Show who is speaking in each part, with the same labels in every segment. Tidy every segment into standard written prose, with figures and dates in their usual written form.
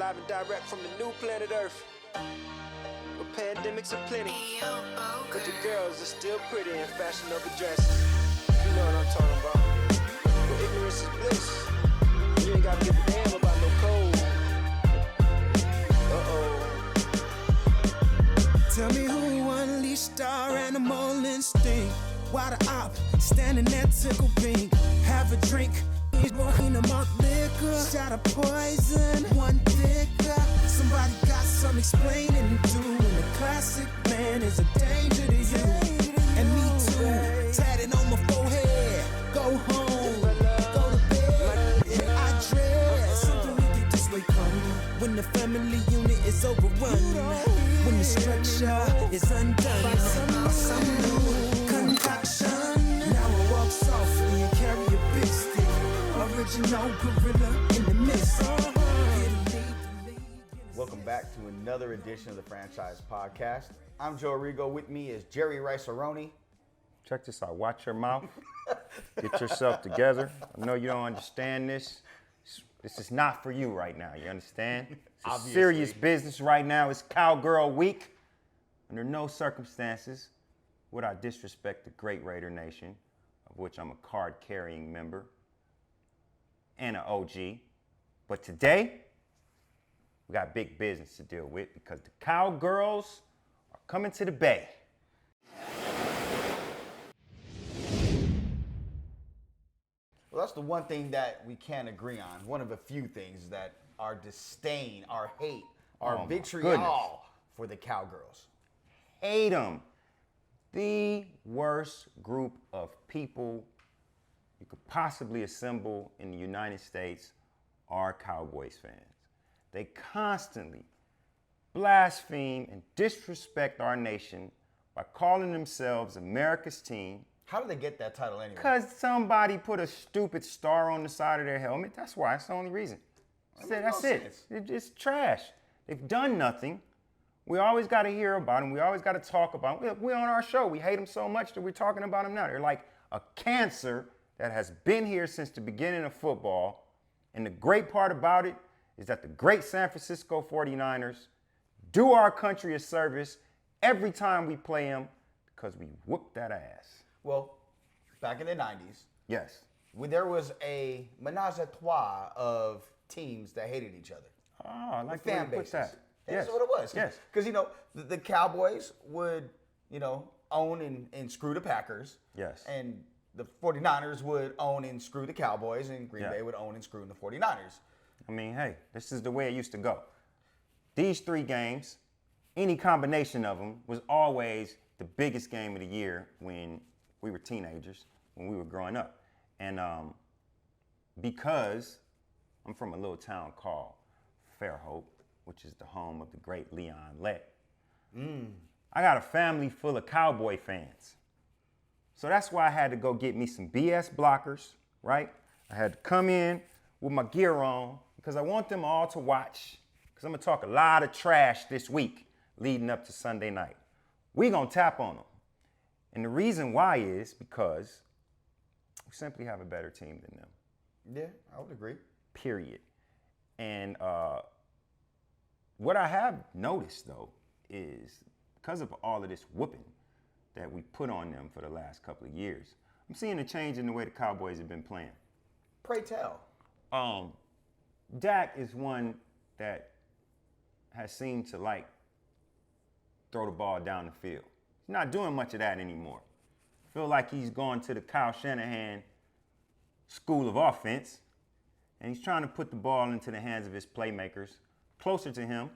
Speaker 1: live and direct from the new planet Earth. Where pandemics are plenty, but the girls are still pretty in fashionable dresses. You know what I'm talking about. Where ignorance is bliss. You ain't gotta give a damn about no code.
Speaker 2: Tell me who unleashed our animal instinct. Why the op standing there tickle pink? Have a drink, walking them up liquor. Shot of poison, one thicker. Somebody got some explaining to do. And the classic man is a danger to you. And me too, tatted on my forehead. Go home, go to bed. Yeah, I dread something wicked just wake up. When the family unit is overrun. When the structure is undone by some new concoction. Now I walk softly and carry a big stick. Original gorilla in the midst.
Speaker 3: Welcome back to another edition of the Franchise Podcast. I'm Joe Arrigo. With me is Jerry Rice-A-Roni.
Speaker 4: Check this out. Watch your mouth. Get yourself together. I know you don't understand this. This is not for you right now. You understand? It's serious business right now. It's Cowgirl Week. Under no circumstances would I disrespect the great Raider Nation, of which I'm a card-carrying member and an OG. But today, we got big business to deal with because the Cowgirls are coming to the Bay.
Speaker 3: Well, that's the one thing that we can agree on. One of a few things that our disdain, our hate, our vitriol for the Cowgirls.
Speaker 4: Hate them. The worst group of people you could possibly assemble in the United States are Cowboys fans. They constantly blaspheme and disrespect our nation by calling themselves America's team.
Speaker 3: How did they get that title anyway?
Speaker 4: Because somebody put a stupid star on the side of their helmet. That's why. That's the only reason. That's it. It's trash. They've done nothing. We always got to hear about them. We always got to talk about them. We're on our show. We hate them so much that we're talking about them now. They're like a cancer that has been here since the beginning of football. And the great part about it is that the great San Francisco 49ers do our country a service every time we play them because we whoop that ass.
Speaker 3: Well, back in the 90s,
Speaker 4: yes,
Speaker 3: there was a menage a trois of teams that hated each other.
Speaker 4: Oh, I like the
Speaker 3: fan
Speaker 4: way you put that.
Speaker 3: That's
Speaker 4: Yes.
Speaker 3: what it was.
Speaker 4: Yes.
Speaker 3: Because, the Cowboys would, own and screw the Packers.
Speaker 4: Yes.
Speaker 3: And the 49ers would own and screw the Cowboys, and Green Bay would own and screw the 49ers.
Speaker 4: I mean, hey, this is the way it used to go. These three games, any combination of them, was always the biggest game of the year when we were teenagers, when we were growing up. And because I'm from a little town called Fairhope, which is the home of the great Leon Lett, I got a family full of Cowboy fans. So that's why I had to go get me some BS blockers, right? I had to come in with my gear on because I want them all to watch, because I'm going to talk a lot of trash this week leading up to Sunday night. We're going to tap on them. And the reason why is because we simply have a better team than them.
Speaker 3: Yeah, I would agree.
Speaker 4: Period. And what I have noticed, though, is because of all of this whooping that we put on them for the last couple of years, I'm seeing a change in the way the Cowboys have been playing.
Speaker 3: Pray tell.
Speaker 4: Dak is one that has seemed to throw the ball down the field. He's not doing much of that anymore. I feel like he's gone to the Kyle Shanahan school of offense, and he's trying to put the ball into the hands of his playmakers closer to him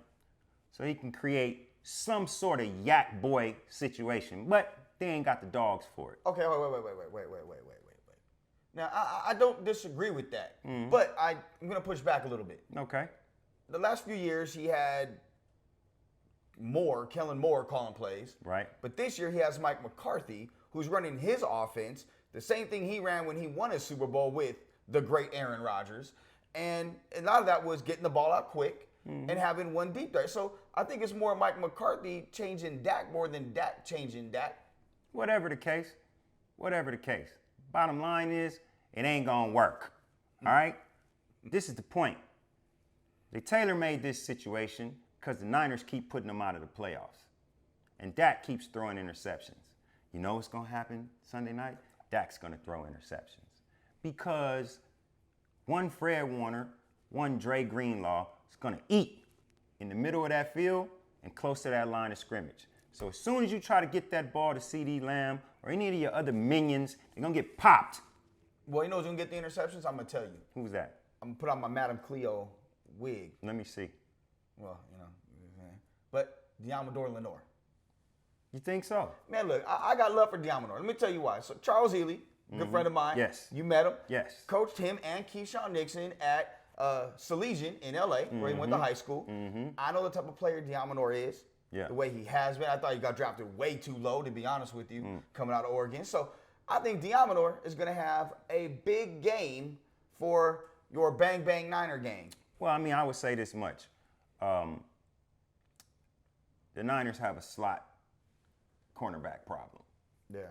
Speaker 4: so he can create some sort of yak boy situation, but they ain't got the dogs for it.
Speaker 3: Okay, wait. Now, I don't disagree with that, but I'm going to push back a little bit.
Speaker 4: Okay.
Speaker 3: The last few years, he had Kellen Moore calling plays.
Speaker 4: Right.
Speaker 3: But this year, he has Mike McCarthy, who's running his offense, the same thing he ran when he won his Super Bowl with the great Aaron Rodgers. And a lot of that was getting the ball out quick and having one deep threat. So I think it's more Mike McCarthy changing Dak more than Dak changing Dak.
Speaker 4: Whatever the case. Bottom line is, it ain't gonna work. All right? This is the point. They tailor-made this situation because the Niners keep putting them out of the playoffs. And Dak keeps throwing interceptions. You know what's going to happen Sunday night? Dak's going to throw interceptions. Because one Fred Warner, one Dre Greenlaw is going to eat in the middle of that field and close to that line of scrimmage. So as soon as you try to get that ball to CD Lamb or any of your other minions, they're going to get popped.
Speaker 3: Well, you know who's going to get the interceptions? I'm going to tell you.
Speaker 4: Who's that?
Speaker 3: I'm going to put on my Madame Cleo wig.
Speaker 4: Let me see.
Speaker 3: Well, you know. But Diamador Lenore.
Speaker 4: You think so?
Speaker 3: Man, look, I got love for Diamador. Let me tell you why. So Charles Healy, good friend of mine.
Speaker 4: Yes.
Speaker 3: You met him.
Speaker 4: Yes.
Speaker 3: Coached him and Keyshawn Nixon at Salesian in L.A., where he went to high school. I know the type of player Diamador is.
Speaker 4: Yeah.
Speaker 3: The way he has been. I thought he got drafted way too low, to be honest with you, coming out of Oregon. So I think Diamador is going to have a big game for your Bang Bang Niner gang.
Speaker 4: Well, I mean, I would say this much. The Niners have a slot cornerback problem.
Speaker 3: Yeah.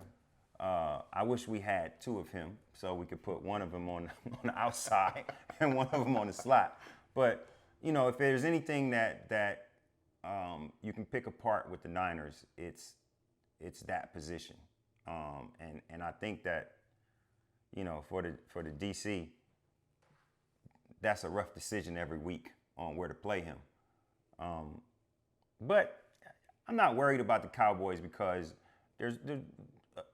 Speaker 4: I wish we had two of him so we could put one of them on the outside and one of them on the slot. But, you know, if there's anything that you can pick apart with the Niners, it's that position. And I think that, you know, for the DC, that's a rough decision every week on where to play him. But I'm not worried about the Cowboys because there's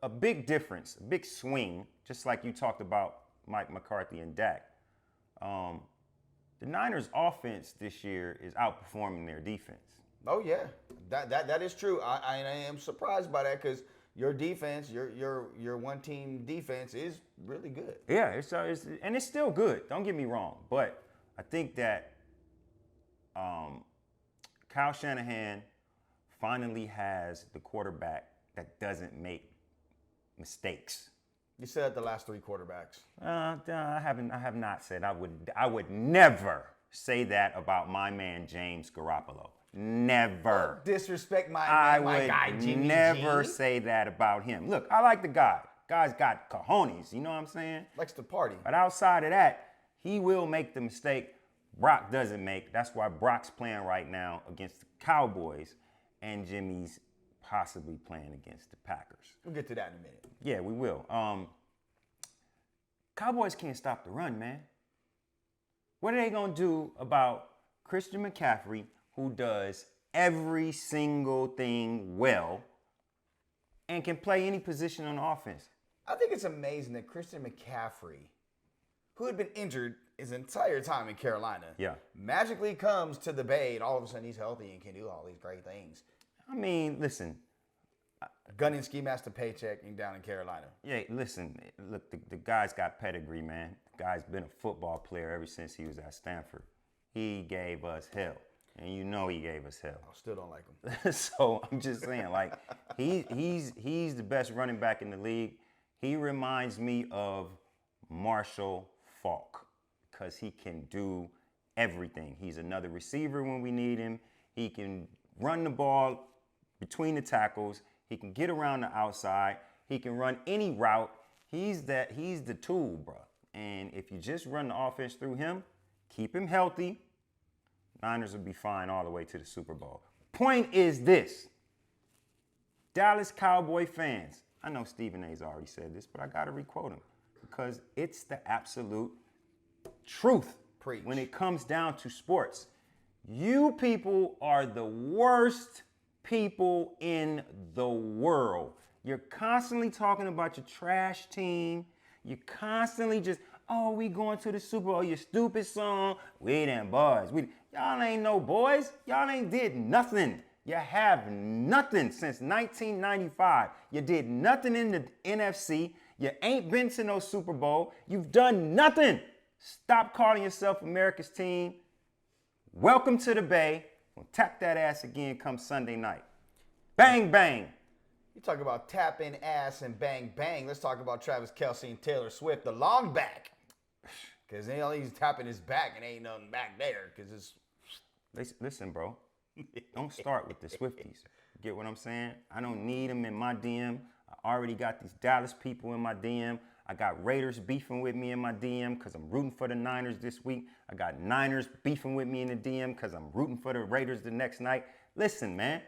Speaker 4: a big difference, a big swing, just like you talked about Mike McCarthy and Dak. The Niners' offense this year is outperforming their defense.
Speaker 3: Oh yeah, that is true. I am surprised by that because your defense, your one team defense is really good.
Speaker 4: Yeah, it's still good. Don't get me wrong, but I think that Kyle Shanahan finally has the quarterback that doesn't make mistakes.
Speaker 3: You said that the last three quarterbacks.
Speaker 4: I have not said. I would never say that about my man James Garoppolo. Never.
Speaker 3: Disrespect my guy, Jimmy
Speaker 4: never
Speaker 3: G.
Speaker 4: say that about him. Look, I like the guy. Guy's got cojones, you know what I'm saying?
Speaker 3: Likes to party.
Speaker 4: But outside of that, he will make the mistake Brock doesn't make. That's why Brock's playing right now against the Cowboys and Jimmy's possibly playing against the Packers.
Speaker 3: We'll get to that in a minute.
Speaker 4: Yeah, we will. Cowboys can't stop the run, man. What are they going to do about Christian McCaffrey, who does every single thing well and can play any position on offense?
Speaker 3: I think it's amazing that Christian McCaffrey, who had been injured his entire time in Carolina, magically comes to the Bay and all of a sudden he's healthy and can do all these great things.
Speaker 4: I mean, listen.
Speaker 3: Gunning ski master paycheck and down in Carolina.
Speaker 4: Yeah, listen. Look, the guy's got pedigree, man. The guy's been a football player ever since he was at Stanford. He gave us hell. And you know he gave us hell.
Speaker 3: I still don't like him.
Speaker 4: So I'm just saying, like, he's the best running back in the league. He reminds me of Marshall Faulk because he can do everything. He's another receiver when we need him. He can run the ball between the tackles. He can get around the outside. He can run any route. He's the tool, bro. And if you just run the offense through him, keep him healthy, Niners will be fine all the way to the Super Bowl. Point is this. Dallas Cowboy fans, I know Stephen A's already said this, but I got to requote him because it's the absolute truth.
Speaker 3: Preach.
Speaker 4: When it comes down to sports. You people are the worst people in the world. You're constantly talking about your trash team. You're constantly just, oh, we going to the Super Bowl, your stupid song. We them boys. Y'all ain't no boys. Y'all ain't did nothing. You have nothing since 1995. You did nothing in the NFC. You ain't been to no Super Bowl. You've done nothing. Stop calling yourself America's team. Welcome to the Bay. We'll tap that ass again come Sunday night. Bang, bang.
Speaker 3: You talk about tapping ass and bang, bang. Let's talk about Travis Kelce and Taylor Swift, the long back. Because he's tapping his back and ain't nothing back there. Because it's...
Speaker 4: Listen, bro. Don't start with the Swifties. Get what I'm saying? I don't need them in my DM. I already got these Dallas people in my DM. I got Raiders beefing with me in my DM because I'm rooting for the Niners this week. I got Niners beefing with me in the DM because I'm rooting for the Raiders the next night. Listen, man,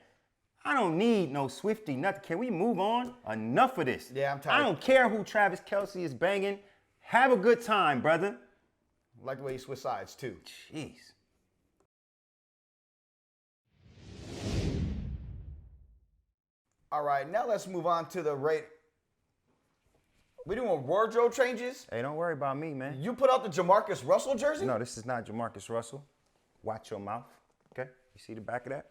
Speaker 4: I don't need no Swifty, nothing. Can we move on? Enough of this.
Speaker 3: Yeah, I'm tired.
Speaker 4: I don't care who Travis Kelce is banging. Have a good time, brother.
Speaker 3: I like the way you switch sides, too.
Speaker 4: Jeez.
Speaker 3: All right, now let's move on to the Raiders. We doing wardrobe changes?
Speaker 4: Hey, don't worry about me, man.
Speaker 3: You put out the Jamarcus Russell jersey?
Speaker 4: No, this is not Jamarcus Russell. Watch your mouth, okay? You see the back of that?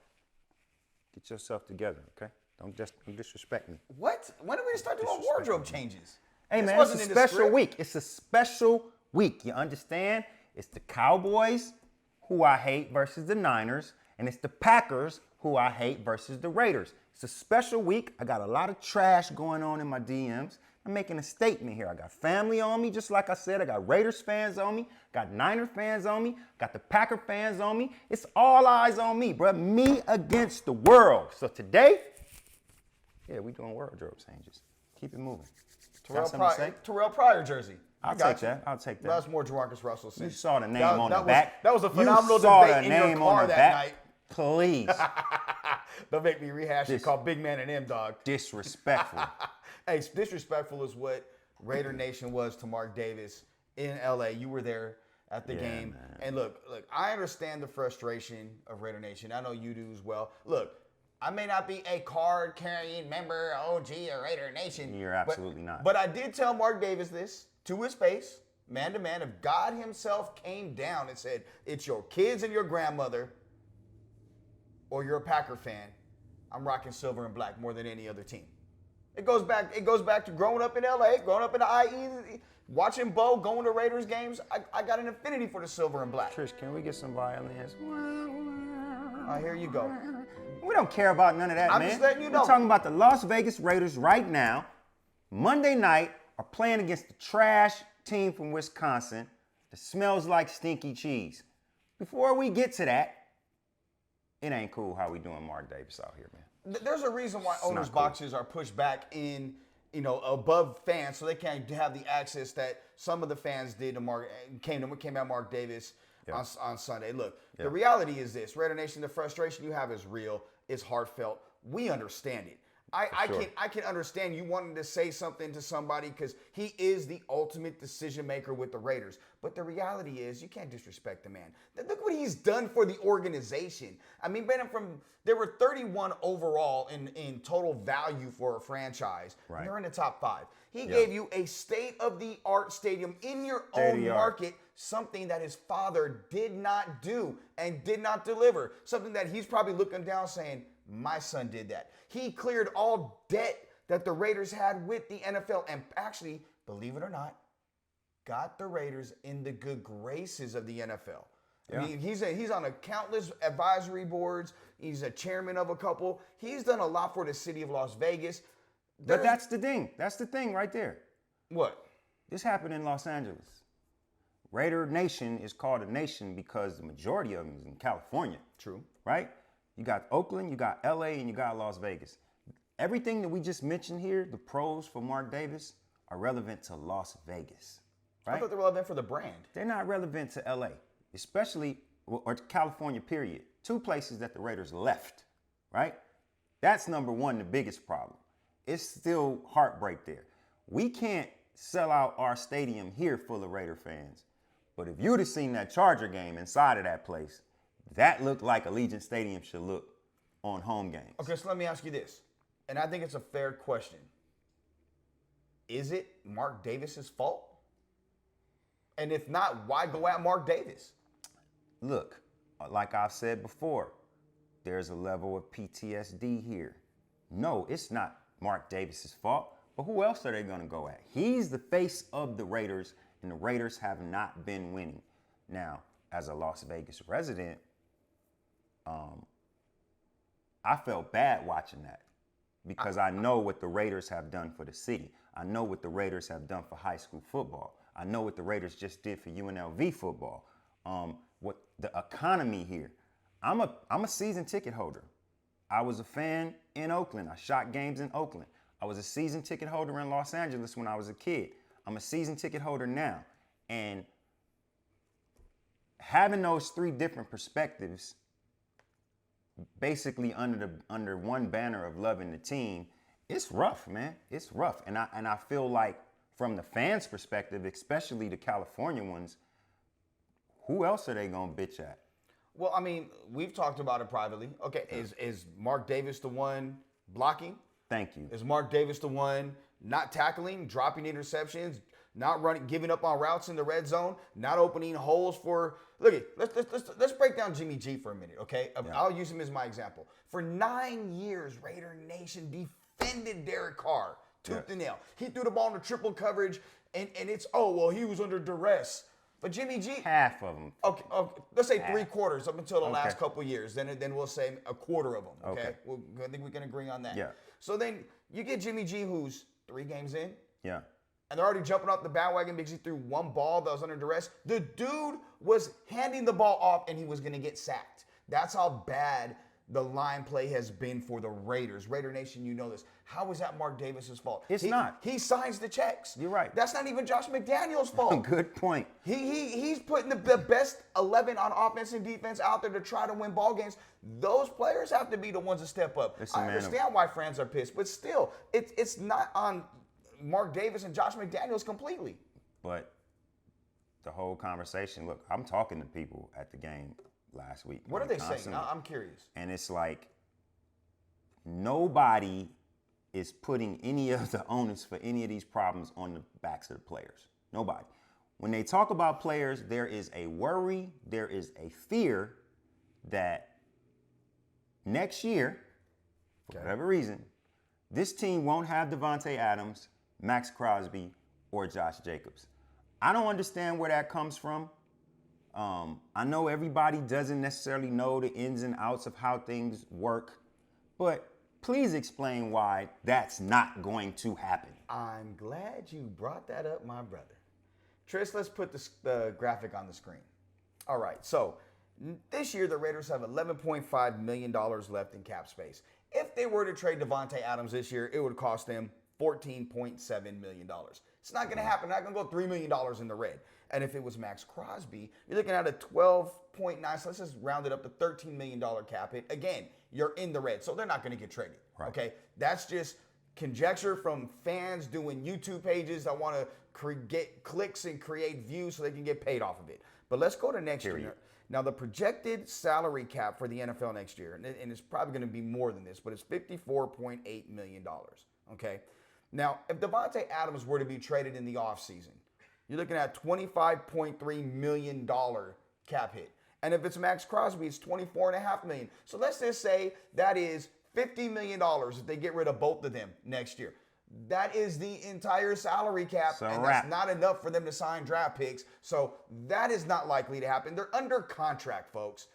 Speaker 4: Get yourself together, okay? Don't disrespect me.
Speaker 3: What? When did we start doing wardrobe changes?
Speaker 4: Hey,
Speaker 3: This
Speaker 4: man,
Speaker 3: wasn't
Speaker 4: it's a
Speaker 3: in the
Speaker 4: special
Speaker 3: script.
Speaker 4: week. It's a special week. You understand? It's the Cowboys, who I hate, versus the Niners, and it's the Packers, who I hate, versus the Raiders. It's a special week. I got a lot of trash going on in my DMs. I'm making a statement here. I got family on me, just like I said. I got Raiders fans on me, got Niner fans on me, got the Packer fans on me. It's all eyes on me, bro. Me against the world. So today, yeah, we doing wardrobe changes. Keep it moving.
Speaker 3: Terrell Pryor jersey.
Speaker 4: I'll take that. I'll take that.
Speaker 3: That's more Jamarcus Russell.
Speaker 4: You saw the name on the back.
Speaker 3: That was a
Speaker 4: You
Speaker 3: phenomenal
Speaker 4: saw
Speaker 3: debate
Speaker 4: the
Speaker 3: in your
Speaker 4: name
Speaker 3: car
Speaker 4: on the
Speaker 3: that
Speaker 4: back.
Speaker 3: night.
Speaker 4: Please.
Speaker 3: Don't make me rehash it. Called Big Man and M, dog.
Speaker 4: Disrespectful.
Speaker 3: Hey, disrespectful is what Raider Nation was to Mark Davis in LA. You were there at the game.
Speaker 4: Man.
Speaker 3: And look, I understand the frustration of Raider Nation. I know you do as well. Look, I may not be a card-carrying member, OG, of Raider Nation.
Speaker 4: You're absolutely not.
Speaker 3: But I did tell Mark Davis this to his face, man to man. If God himself came down and said, it's your kids and your grandmother, or you're a Packer fan, I'm rocking silver and black more than any other team. It goes back to growing up in LA, growing up in the IE, watching Bo, going to Raiders games. I got an affinity for the silver and black.
Speaker 4: Trish, can we get some violins?
Speaker 3: Here you go.
Speaker 4: We don't care about none of that,
Speaker 3: I'm
Speaker 4: man.
Speaker 3: just letting you know.
Speaker 4: We're talking about the Las Vegas Raiders right now. Monday night are playing against the trash team from Wisconsin that smells like stinky cheese. Before we get to that, it ain't cool how we doing Mark Davis out here, man.
Speaker 3: There's a reason why owners'
Speaker 4: not cool.
Speaker 3: boxes are pushed back in, above fans, so they can't have the access that some of the fans did to Mark. Came at Mark Davis on Sunday. Look, the reality is this: Raider Nation, the frustration you have is real. It's heartfelt. We understand it. I can understand you wanting to say something to somebody because he is the ultimate decision maker with the Raiders. But the reality is you can't disrespect the man. Look what he's done for the organization. I mean, there were 31 overall in total value for a franchise.
Speaker 4: Right.
Speaker 3: And they're in the top 5. He gave you a state-of-the-art stadium in your own market, something that his father did not do and did not deliver. Something that he's probably looking down saying, my son did that. He cleared all debt that the Raiders had with the NFL and actually, believe it or not, got the Raiders in the good graces of the NFL.
Speaker 4: Yeah.
Speaker 3: I mean, he's on a countless advisory boards. He's a chairman of a couple. He's done a lot for the city of Las Vegas.
Speaker 4: But that's the thing. That's the thing right there.
Speaker 3: What?
Speaker 4: This happened in Los Angeles. Raider Nation is called a nation because the majority of them is in California.
Speaker 3: True.
Speaker 4: Right? You got Oakland, you got LA, and you got Las Vegas. Everything that we just mentioned here, the pros for Mark Davis, are relevant to Las Vegas. Right?
Speaker 3: I thought they were relevant for the brand.
Speaker 4: They're not relevant to LA, especially, or California, period. 2 places that the Raiders left, right? That's number one, the biggest problem. It's still heartbreak there. We can't sell out our stadium here full of Raider fans. But if you'd have seen that Charger game inside of that place, that looked like Allegiant Stadium should look on home games.
Speaker 3: Okay, so let me ask you this, and I think it's a fair question. Is it Mark Davis's fault? And if not, why go at Mark Davis?
Speaker 4: Look, like I've said before, there's a level of PTSD here. No, it's not Mark Davis's fault, but who else are they going to go at? He's the face of the Raiders, and the Raiders have not been winning. Now, as a Las Vegas resident, I felt bad watching that because I know what the Raiders have done for the city. I know what the Raiders have done for high school football. I know what the Raiders just did for UNLV football. What the economy here. I'm a season ticket holder. I was a fan in Oakland. I shot games in Oakland. I was a season ticket holder in Los Angeles when I was a kid. I'm a season ticket holder now. And having those three different perspectives basically under one banner of loving the team, it's rough, man. It's rough. And I feel like from the fans' perspective, especially the California ones, who else are they gonna bitch at?
Speaker 3: Well, I mean, we've talked about it privately. Okay, is Mark Davis the one blocking?
Speaker 4: Thank you.
Speaker 3: Is Mark Davis the one not tackling, dropping interceptions, not running, giving up on routes in the red zone, not opening holes for? Look, let's break down Jimmy G for a minute, okay? I'll use him as my example. For 9 years, Raider Nation defended Derek Carr tooth and nail. He threw the ball into triple coverage, and it's he was under duress. But Jimmy G,
Speaker 4: half of them.
Speaker 3: Okay, let's say 3/4 up until the last couple of years. Then we'll say a quarter of them. Okay, I think we can agree on that.
Speaker 4: Yeah.
Speaker 3: So then you get Jimmy G, who's 3 games in.
Speaker 4: Yeah.
Speaker 3: And they're already jumping off the bandwagon because he threw one ball that was under duress. The dude was handing the ball off and he was going to get sacked. That's how bad the line play has been for the Raiders. Raider Nation, you know this. How is that Mark Davis's fault?
Speaker 4: It's not.
Speaker 3: He signs the checks.
Speaker 4: You're right.
Speaker 3: That's not even Josh McDaniels' fault.
Speaker 4: Good point.
Speaker 3: He's putting the best 11 on offense and defense out there to try to win ball games. Those players have to be the ones to step up.
Speaker 4: Listen,
Speaker 3: I understand why fans are pissed, but still, it's not on Mark Davis and Josh McDaniels completely.
Speaker 4: But the whole conversation, look, I'm talking to people at the game last week.
Speaker 3: What are they saying? I'm curious.
Speaker 4: And it's like nobody is putting any of the onus for any of these problems on the backs of the players. Nobody. When they talk about players, there is a worry, there is a fear that next year, for whatever reason, this team won't have Devontae Adams, Max Crosby, or Josh Jacobs. I don't understand where that comes from. I know everybody doesn't necessarily know the ins and outs of how things work, but please explain why that's not going to happen.
Speaker 3: I'm glad you brought that up, my brother. Tris, let's put the graphic on the screen. All right, so this year the Raiders have $11.5 million left in cap space. If they were to trade Devontae Adams this year, it would cost them $14.7 million. It's not going to happen. Not going to go $3 million in the red. And if it was Max Crosby, you're looking at a 12.9, so let's just round it up to $13 million cap hit. Again, you're in the red, so they're not going to get traded. Right. Okay, that's just conjecture from fans doing YouTube pages that want to get clicks and create views so they can get paid off of it. But let's go to next year. Now, the projected salary cap for the NFL next year, and it's probably going to be more than this, but it's $54.8 million. Okay. Now, if Devontae Adams were to be traded in the offseason, you're looking at $25.3 million cap hit. And if it's Max Crosby, it's $24.5 million. So let's just say that is $50 million if they get rid of both of them next year. That is the entire salary cap, and that's not enough for them to sign draft picks. So that is not likely to happen. They're under contract, folks.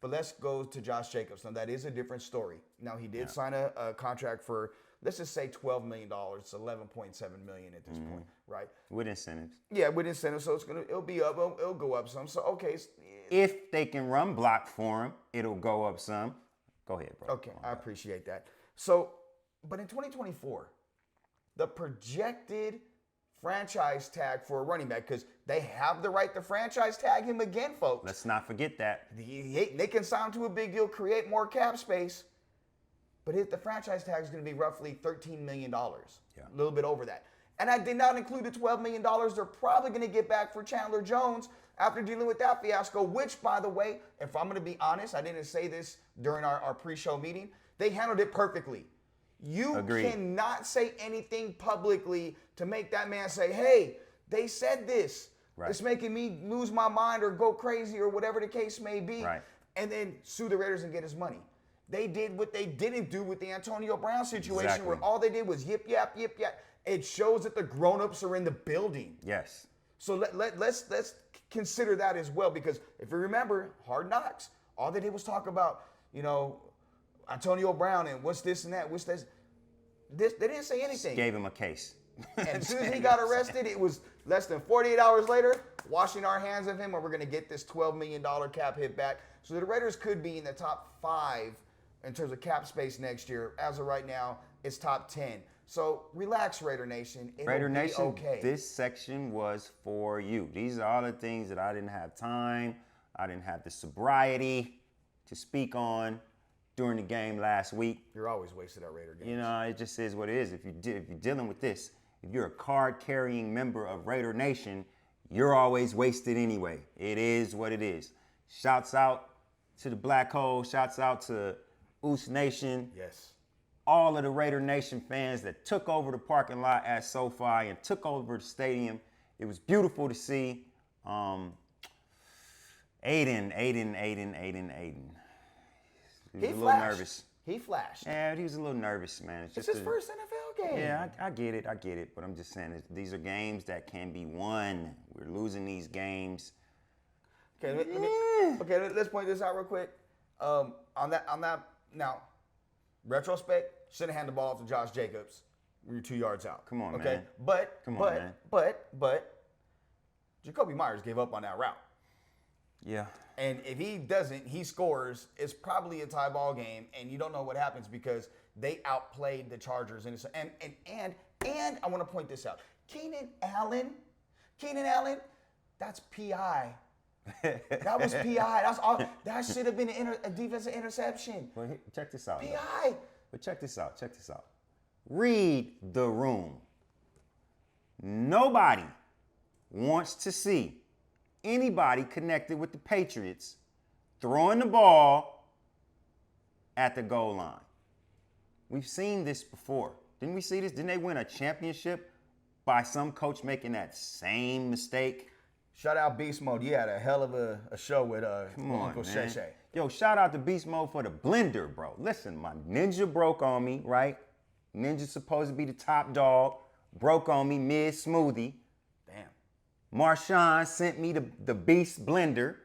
Speaker 3: But let's go to Josh Jacobs. Now, that is a different story. Now, he did sign a contract for, let's just say $12 million. It's $11.7 million at this point, right?
Speaker 4: With incentives.
Speaker 3: Yeah, with incentives. So it'll be up. It'll go up some. So okay.
Speaker 4: If they can run block for him, it'll go up some. Go ahead, bro.
Speaker 3: Okay, I appreciate that. So, but in 2024, the projected franchise tag for a running back, because they have the right to franchise tag him again, folks.
Speaker 4: Let's not forget that.
Speaker 3: They can sign to a big deal, create more cap space. But the franchise tag is going to be roughly $13 million, a little bit over that. And I did not include the $12 million they're probably going to get back for Chandler Jones after dealing with that fiasco, which, by the way, if I'm going to be honest, I didn't say this during our pre-show meeting, they handled it perfectly. You cannot say anything publicly to make that man say, hey, they said this. Right. It's making me lose my mind or go crazy or whatever the case may be. Right. And then sue the Raiders and get his money. They did what they didn't do with the Antonio Brown situation where all they did was yip, yap, yip, yap. It shows that the grown-ups are in the building.
Speaker 4: Yes.
Speaker 3: So let's consider that as well, because if you remember, Hard Knocks, all they did was talk about, Antonio Brown and what's this and that, what's this. They didn't say anything.
Speaker 4: Gave him a case.
Speaker 3: And as soon as he got arrested, it was less than 48 hours later, washing our hands of him, and we're going to get this $12 million cap hit back. So the Raiders could be in the top 5 in terms of cap space next year. As of right now, it's top 10. So relax, Raider Nation. It'll
Speaker 4: Raider
Speaker 3: be
Speaker 4: Nation,
Speaker 3: okay.
Speaker 4: this section was for you. These are all the things that I didn't have time, I didn't have the sobriety to speak on during the game last week.
Speaker 3: You're always wasted at Raider games.
Speaker 4: You know, it just is what it is. If you're dealing with this, if you're a card-carrying member of Raider Nation, you're always wasted anyway. It is what it is. Shouts out to the Black Hole. Shouts out to Oos Nation.
Speaker 3: Yes.
Speaker 4: All of the Raider Nation fans that took over the parking lot at SoFi and took over the stadium. It was beautiful to see. Aiden. He was a little nervous.
Speaker 3: He flashed.
Speaker 4: Yeah, he was a little nervous, man.
Speaker 3: It's his first NFL game.
Speaker 4: Yeah, I get it. But I'm just saying, these are games that can be won. We're losing these games.
Speaker 3: Okay, let's point this out real quick. On that, now, retrospect, should have handed the ball off to Josh Jacobs. You're 2 yards out.
Speaker 4: Come on,
Speaker 3: okay?
Speaker 4: man.
Speaker 3: But Jacoby Myers gave up on that route.
Speaker 4: Yeah.
Speaker 3: And if he doesn't, he scores, it's probably a tie ball game, and you don't know what happens because they outplayed the Chargers. And I want to point this out. Keenan Allen, that's PI. That was PI. That's all. That should have been a defensive interception.
Speaker 4: Well, check this out.
Speaker 3: PI.
Speaker 4: But check this out. Read the room. Nobody wants to see anybody connected with the Patriots throwing the ball at the goal line. We've seen this before. Didn't we see this? Didn't they win a championship by some coach making that same mistake?
Speaker 3: Shout out Beast Mode. You had a hell of a show with Uncle Shay Shay.
Speaker 4: Yo, shout out to Beast Mode for the blender, bro. Listen, my Ninja broke on me, right? Ninja's supposed to be the top dog. Broke on me mid-smoothie.
Speaker 3: Damn.
Speaker 4: Marshawn sent me the Beast blender.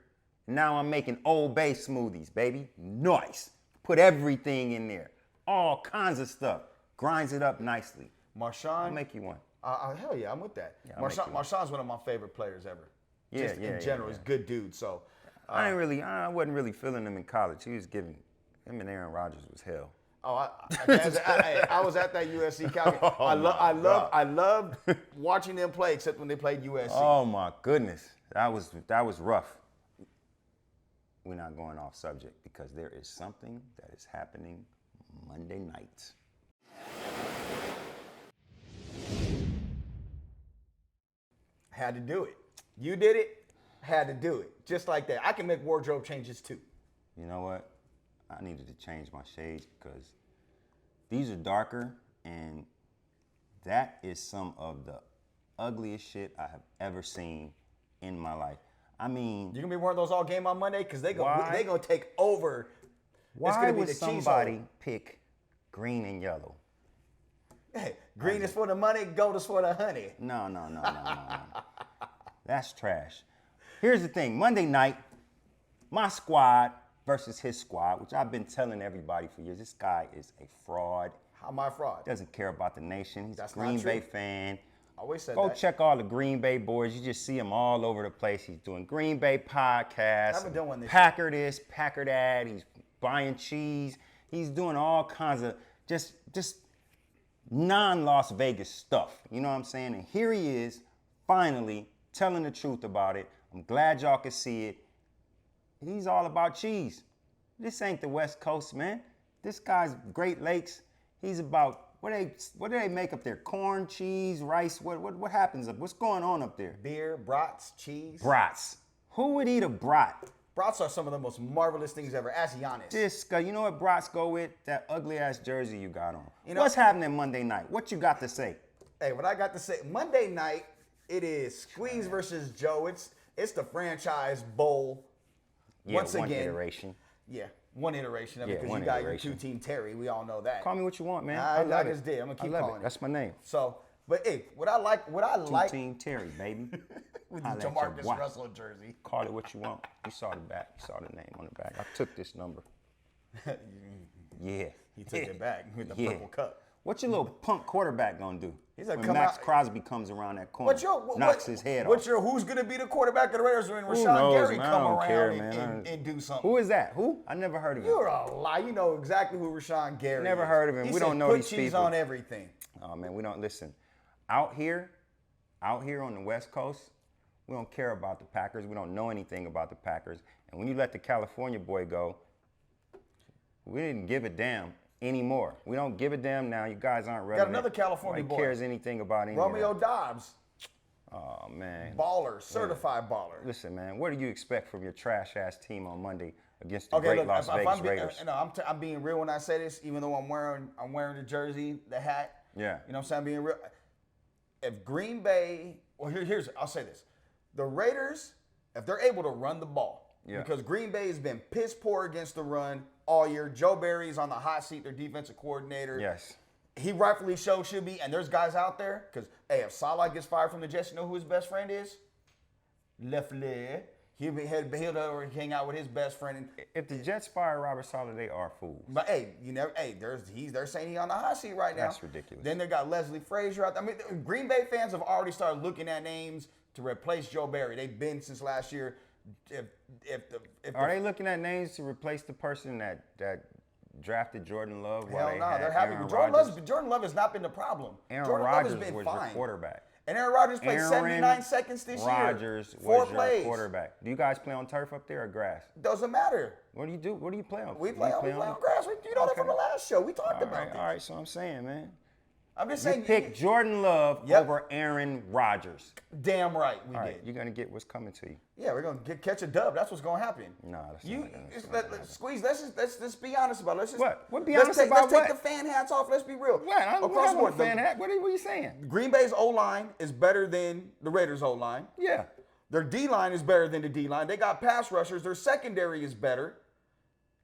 Speaker 4: Now I'm making Old Bay smoothies, baby. Nice. Put everything in there. All kinds of stuff. Grinds it up nicely.
Speaker 3: Marshawn.
Speaker 4: I'll make you one.
Speaker 3: Hell yeah, I'm with that.
Speaker 4: Yeah,
Speaker 3: Marshawn's one of my favorite players ever.
Speaker 4: Yeah,
Speaker 3: Just in general, he's a good dude. So
Speaker 4: I wasn't really feeling him in college. He was giving him and Aaron Rodgers was hell.
Speaker 3: Oh, I was at that USC Cowboys. I loved watching them play, except when they played USC.
Speaker 4: Oh my goodness, that was rough. We're not going off subject because there is something that is happening Monday night.
Speaker 3: Had to do it. You did it. Had to do it. Just like that. I can make wardrobe changes too.
Speaker 4: You know what? I needed to change my shades because these are darker and that is some of the ugliest shit I have ever seen in my life. I mean,
Speaker 3: you're gonna be wearing those all game on Monday because they gonna take over.
Speaker 4: Why would somebody pick green and yellow?
Speaker 3: Hey, green is for the money, gold is for the honey.
Speaker 4: No. That's trash. Here's the thing. Monday night, my squad versus his squad, which I've been telling everybody for years. This guy is a fraud.
Speaker 3: How am I a fraud?
Speaker 4: Doesn't care about the nation. He's
Speaker 3: That's
Speaker 4: a Green
Speaker 3: not true.
Speaker 4: Bay fan.
Speaker 3: I always said
Speaker 4: Go
Speaker 3: that.
Speaker 4: check all the Green Bay boys. You just see him all over the place. He's doing Green Bay podcasts.
Speaker 3: I haven't done one this
Speaker 4: Packer this, Packer that. He's buying cheese. He's doing all kinds of just non-Las Vegas stuff. You know what I'm saying? And here he is, finally telling the truth about it. I'm glad y'all can see it. He's all about cheese. This ain't the West Coast, man. This guy's Great Lakes. He's about what do they make up there? Corn, cheese, rice. What happens up? What's going on up there?
Speaker 3: Beer, brats, cheese.
Speaker 4: Brats. Who would eat a brat?
Speaker 3: Brats are some of the most marvelous things ever. Ask Giannis.
Speaker 4: You know what brats go with? That ugly ass jersey you got on.
Speaker 3: You know,
Speaker 4: what's happening Monday night? What you got to say?
Speaker 3: Hey, what I got to say, Monday night, it is Squeeze versus Joe. It's the franchise bowl.
Speaker 4: Yeah,
Speaker 3: Once
Speaker 4: one
Speaker 3: again.
Speaker 4: iteration.
Speaker 3: Yeah, one iteration of it
Speaker 4: Yeah,
Speaker 3: because
Speaker 4: one
Speaker 3: you got
Speaker 4: iteration.
Speaker 3: your two-team Terry. We all know that.
Speaker 4: Call me what you want, man.
Speaker 3: I
Speaker 4: love
Speaker 3: just did. I'm gonna keep
Speaker 4: I love
Speaker 3: calling
Speaker 4: it. That's my name.
Speaker 3: So, but hey, what I like
Speaker 4: Two-team Terry, baby.
Speaker 3: with the
Speaker 4: Holla at your
Speaker 3: Jamarcus
Speaker 4: wife.
Speaker 3: Russell jersey.
Speaker 4: Call it what you want. You saw the back. You saw the name on the back. I took this number. Yeah.
Speaker 3: He took it back with the
Speaker 4: Yeah.
Speaker 3: purple cup.
Speaker 4: What your little punk quarterback gonna do?
Speaker 3: He's like,
Speaker 4: when
Speaker 3: come
Speaker 4: Max
Speaker 3: out.
Speaker 4: Crosby comes around that corner, knocks his head off.
Speaker 3: Who's going to be the quarterback of the Raiders when
Speaker 4: Who
Speaker 3: Rashawn
Speaker 4: knows,
Speaker 3: Gary
Speaker 4: man? I
Speaker 3: come
Speaker 4: don't
Speaker 3: around
Speaker 4: care,
Speaker 3: and,
Speaker 4: man.
Speaker 3: and do something?
Speaker 4: Who is that? Who? I never heard of him.
Speaker 3: You're a lie. You know exactly who Rashawn Gary
Speaker 4: Never
Speaker 3: is.
Speaker 4: heard of him.
Speaker 3: He
Speaker 4: We
Speaker 3: said,
Speaker 4: don't know
Speaker 3: put
Speaker 4: these
Speaker 3: cheese
Speaker 4: people.
Speaker 3: on everything.
Speaker 4: Oh man, we don't listen. Out here on the West Coast, we don't care about the Packers. We don't know anything about the Packers. And when you let the California boy go, we didn't give a damn anymore. We don't give a damn now. You guys aren't relevant.
Speaker 3: Got another California
Speaker 4: Nobody
Speaker 3: boy.
Speaker 4: cares anything about any
Speaker 3: Romeo
Speaker 4: of that.
Speaker 3: Dobbs,
Speaker 4: Oh man.
Speaker 3: baller, certified baller.
Speaker 4: Listen, man, what do you expect from your trash-ass team on Monday against the great Las Vegas Raiders?
Speaker 3: I'm being real when I say this, even though I'm wearing the jersey, the hat.
Speaker 4: Yeah.
Speaker 3: You know what I'm saying? I'm being real. If Green Bay, I'll say this. The Raiders, if they're able to run the ball, because Green Bay has been piss poor against the run all year. Joe Barry's on the hot seat, their defensive coordinator.
Speaker 4: Yes.
Speaker 3: He rightfully should be, and there's guys out there, because, hey, if Salah gets fired from the Jets, you know who his best friend is? Lefleur. He'll hang out with his best friend. And,
Speaker 4: If the Jets fire Robert Saleh, they are fools.
Speaker 3: but hey, they're saying he's on the hot seat right now.
Speaker 4: That's ridiculous.
Speaker 3: Then they got Leslie Frazier out there. I mean, Green Bay fans have already started looking at names to replace Joe Barry. They've been since last year.
Speaker 4: Are they looking at names to replace the person that drafted Jordan Love?
Speaker 3: Hell no, they're happy. Jordan Love has not been the problem.
Speaker 4: Aaron
Speaker 3: Jordan Love has
Speaker 4: Rodgers
Speaker 3: been
Speaker 4: was
Speaker 3: fine.
Speaker 4: your quarterback.
Speaker 3: And Aaron Rodgers played 79 seconds this year.
Speaker 4: Rodgers was your quarterback. Do you guys play on turf up there or grass?
Speaker 3: Doesn't matter.
Speaker 4: What do you do? What do you play on?
Speaker 3: We play on grass. You know that from the last show. We talked
Speaker 4: All
Speaker 3: about
Speaker 4: right,
Speaker 3: this.
Speaker 4: all right. So I'm saying, man.
Speaker 3: I'm just
Speaker 4: You
Speaker 3: saying.
Speaker 4: picked Jordan Love over Aaron Rodgers.
Speaker 3: Damn right we
Speaker 4: All
Speaker 3: did.
Speaker 4: right, you're gonna get what's coming to you.
Speaker 3: Yeah, we're gonna catch a dub. That's what's gonna happen.
Speaker 4: Nah, that's
Speaker 3: You
Speaker 4: not gonna
Speaker 3: Squeeze. Let's just be honest about it. Let's just
Speaker 4: What? What be honest about
Speaker 3: Let's
Speaker 4: what?
Speaker 3: take the fan hats off. Let's be real.
Speaker 4: What? I don't
Speaker 3: Across
Speaker 4: have
Speaker 3: the
Speaker 4: a
Speaker 3: board,
Speaker 4: fan hat. What are you saying?
Speaker 3: Green Bay's O-line is better than the Raiders' O-line.
Speaker 4: Yeah.
Speaker 3: Their D-line is better than the D-line. They got pass rushers. Their secondary is better.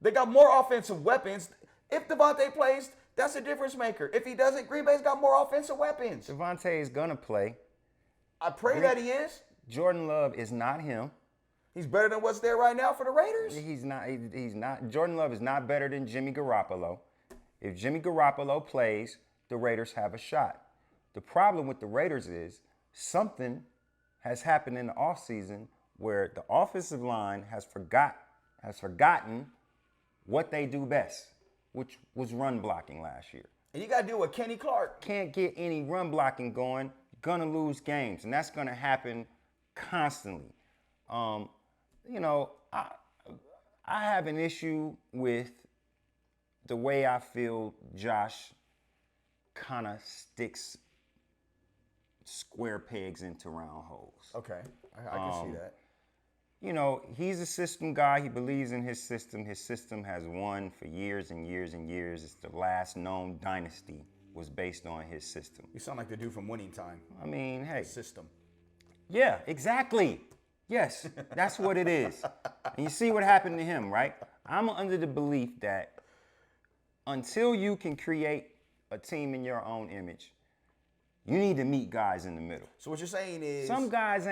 Speaker 3: They got more offensive weapons. If Devontae plays, that's a difference maker. If he doesn't, Green Bay's got more offensive weapons.
Speaker 4: Devontae is gonna play.
Speaker 3: I pray that he is.
Speaker 4: Jordan Love is not him.
Speaker 3: He's better than what's there right now for the Raiders.
Speaker 4: He's not. He's not. Jordan Love is not better than Jimmy Garoppolo. If Jimmy Garoppolo plays, the Raiders have a shot. The problem with the Raiders is something has happened in the offseason where the offensive line has forgotten what they do best, which was run blocking last year.
Speaker 3: And you got to deal with Kenny Clark.
Speaker 4: Can't get any run blocking going, you're gonna lose games, and that's gonna happen constantly. I have an issue with the way I feel Josh kind of sticks square pegs into round holes.
Speaker 3: Okay, I can see that.
Speaker 4: You know, he's a system guy. He believes in his system. His system has won for years and years and years. It's the last known dynasty was based on his system.
Speaker 3: You sound like the dude from Winning Time.
Speaker 4: I mean, hey.
Speaker 3: System.
Speaker 4: Yeah, exactly. Yes, that's what it is. And you see what happened to him, right? I'm under the belief that until you can create a team in your own image, you need to meet guys in the middle.
Speaker 3: So what you're saying is
Speaker 4: some guys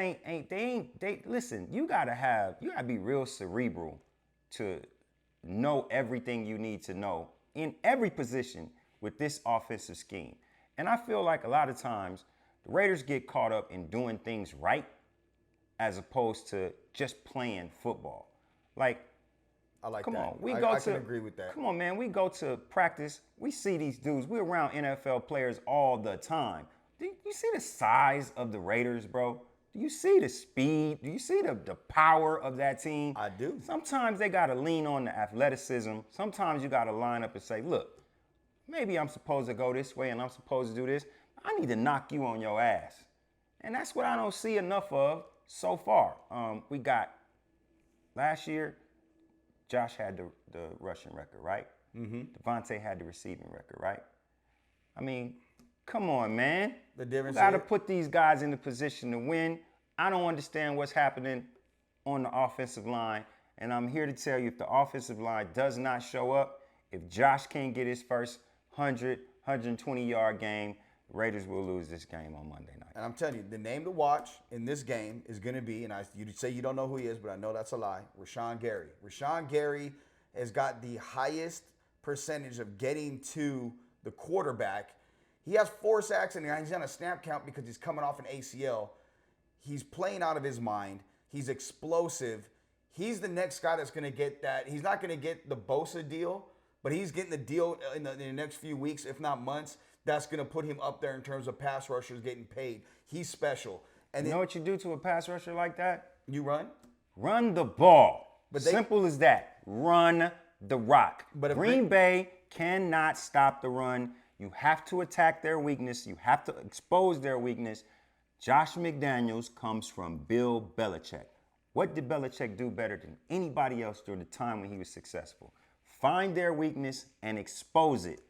Speaker 4: listen, you gotta be real cerebral to know everything you need to know in every position with this offensive scheme. And I feel like a lot of times the Raiders get caught up in doing things right as opposed to just playing football. Like,
Speaker 3: I like
Speaker 4: come
Speaker 3: that.
Speaker 4: on,
Speaker 3: I can agree with that.
Speaker 4: Come on, man, we go to practice, we see these dudes, we're around NFL players all the time. Do you see the size of the Raiders, bro? Do you see the speed? Do you see the power of that team?
Speaker 3: I do.
Speaker 4: Sometimes they got to lean on the athleticism. Sometimes you got to line up and say, look, maybe I'm supposed to go this way and I'm supposed to do this. I need to knock you on your ass. And that's what I don't see enough of so far. We got, last year, Josh had the rushing record, right? Mm-hmm. Devontae had the receiving record, right? I mean, come on, man.
Speaker 3: The difference
Speaker 4: You got to
Speaker 3: is-
Speaker 4: put these guys in the position to win. I don't understand what's happening on the offensive line. And I'm here to tell you, if the offensive line does not show up, if Josh can't get his first 100, 120-yard game, Raiders will lose this game on Monday night.
Speaker 3: And I'm telling you, the name to watch in this game is going to be, and you say you don't know who he is, but I know that's a lie, Rashawn Gary. Rashawn Gary has got the highest percentage of getting to the quarterback. He has 4 sacks in there. He's on a snap count because he's coming off an ACL. He's playing out of his mind. He's explosive. He's the next guy that's going to get that. He's not going to get the Bosa deal, but he's getting the deal in the next few weeks, if not months. That's going to put him up there in terms of pass rushers getting paid. He's special. And
Speaker 4: You know what you do to a pass rusher like that?
Speaker 3: You run?
Speaker 4: Run the ball.
Speaker 3: But
Speaker 4: Simple as that. Run the rock.
Speaker 3: But if
Speaker 4: Green Bay cannot stop the run. You have to attack their weakness. You have to expose their weakness. Josh McDaniels comes from Bill Belichick. What did Belichick do better than anybody else during the time when he was successful? Find their weakness and expose it.